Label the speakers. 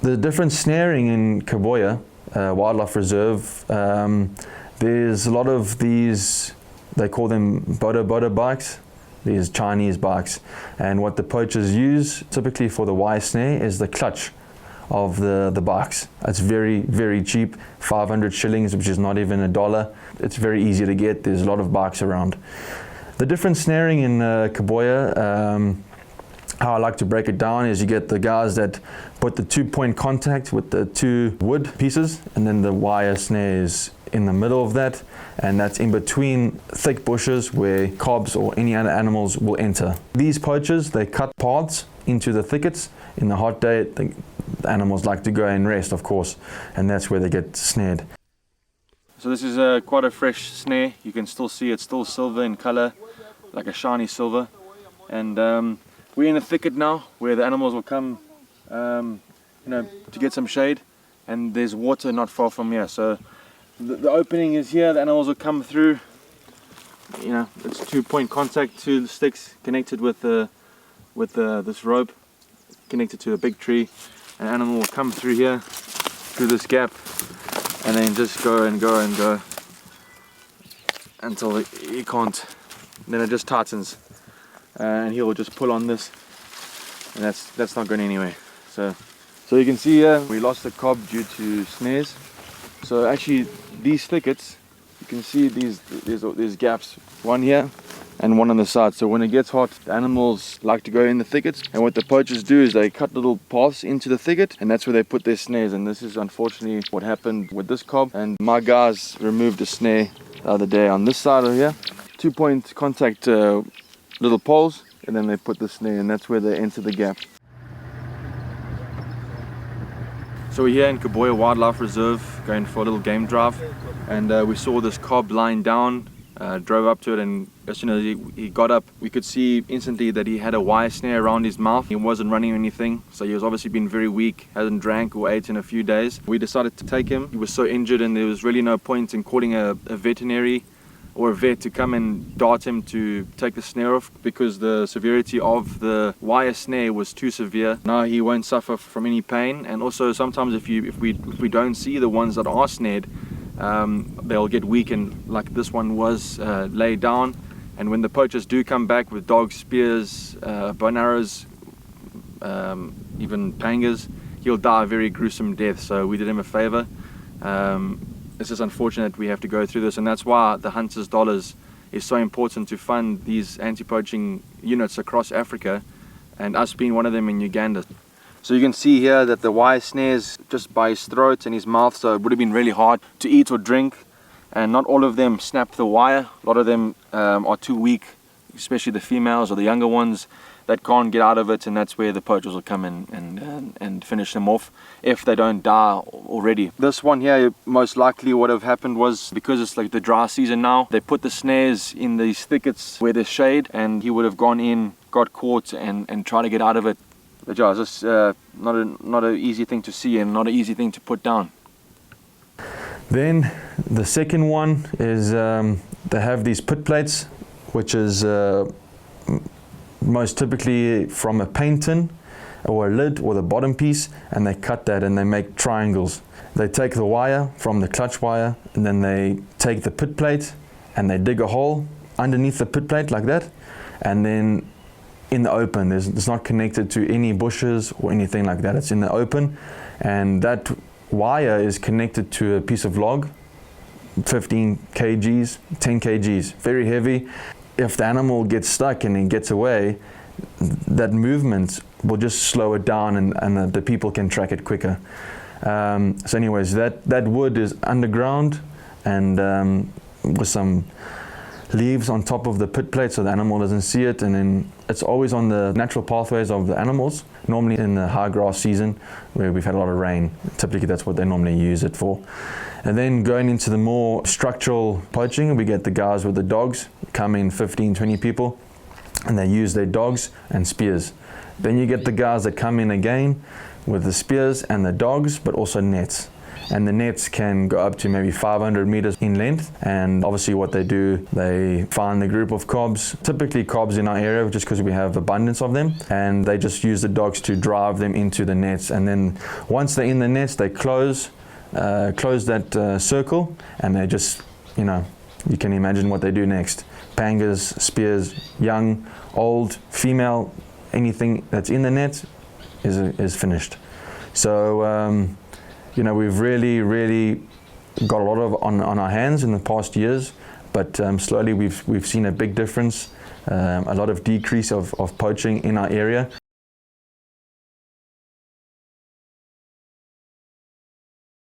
Speaker 1: The different snaring in Kaboya Wildlife Reserve, there's a lot of these, they call them Boda bikes, these Chinese bikes. And what the poachers use typically for the wire snare is the clutch of the bikes. It's very, very cheap, 500 shillings, which is not even $1. It's very easy to get. There's a lot of bikes around. The different snaring in Kaboya, how I like to break it down is you get the guys that put the 2-point contact with the 2 wood pieces, and then the wire snare is in the middle of that, and that's in between thick bushes where cobs or any other animals will enter. These poachers, they cut paths into the thickets. In the hot day, the animals like to go and rest, of course, and that's where they get snared. So this is quite a fresh snare. You can still see it's still silver in color, like a shiny silver. And we're in a thicket now where the animals will come to get some shade, and there's water not far from here. So the opening is here, the animals will come through. It's 2-point contact to the sticks connected with this rope connected to a big tree. An animal will come through here, through this gap, and then just go and go and go until he can't. Then it just tightens, and he will just pull on this, and that's not going anywhere. So you can see here we lost the cob due to snares. So actually these thickets, you can see these gaps, one here and one on the side. So when it gets hot, the animals like to go in the thickets, and what the poachers do is they cut little paths into the thicket, and that's where they put their snares. And this is unfortunately what happened with this cob, and my guys removed a snare the other day on this side of here. 2-point contact little poles, and then they put the snare, and that's where they enter the gap. So we're here in Kaboya Wildlife Reserve going for a little game drive, and we saw this cob lying down, drove up to it, and as soon as he got up, we could see instantly that he had a wire snare around his mouth. He wasn't running or anything, so he was obviously been very weak, hasn't drank or ate in a few days. We decided to take him. He was so injured, and there was really no point in calling a veterinary or a vet to come and dart him to take the snare off, because the severity of the wire snare was too severe. Now he won't suffer from any pain, and also sometimes if we don't see the ones that are snared, they'll get weak, and like this one was laid down. And when the poachers do come back with dogs, spears, bone arrows, even pangas, he'll die a very gruesome death. So we did him a favor. It's just unfortunate we have to go through this, and that's why the Hunters' Dollars is so important to fund these anti-poaching units across Africa, and us being one of them in Uganda. So you can see here that the wire snares just by his throat and his mouth, so it would have been really hard to eat or drink, and not all of them snap the wire. A lot of them are too weak, especially the females or the younger ones that can't get out of it, and that's where the poachers will come in and finish them off if they don't die already. This one here, most likely what have happened was, because it's like the dry season now, they put the snares in these thickets where there's shade, and he would have gone in, got caught, and tried to get out of it. But yeah, it's just not an easy thing to see, and not an easy thing to put down. Then the second one is they have these pit plates, which is most typically from a paint tin or a lid or the bottom piece, and they cut that and they make triangles. They take the wire from the clutch wire, and then they take the pit plate and they dig a hole underneath the pit plate like that, and then in the open, it's not connected to any bushes or anything like that. It's in the open, and that wire is connected to a piece of log, 15 kgs, 10 kgs, very heavy. If the animal gets stuck and it gets away, that movement will just slow it down, and the people can track it quicker. So anyways, that wood is underground, and with some leaves on top of the pit plate so the animal doesn't see it, and then it's always on the natural pathways of the animals, normally in the high grass season where we've had a lot of rain. Typically that's what they normally use it for. And then going into the more structural poaching, we get the guys with the dogs, come in 15, 20 people, and they use their dogs and spears. Then you get the guys that come in again with the spears and the dogs, but also nets. and the nets can go up to maybe 500 meters in length. And obviously what they do, they find the group of cobs, typically cobs in our area, just because we have abundance of them, and they just use the dogs to drive them into the nets. And then once they're in the nets, they close that circle, and they just, you can imagine what they do next. Pangas, spears, young, old, female, anything that's in the net is finished. So we've really got a lot on our hands in the past years, but slowly we've seen a big difference, a lot of decrease of poaching in our area.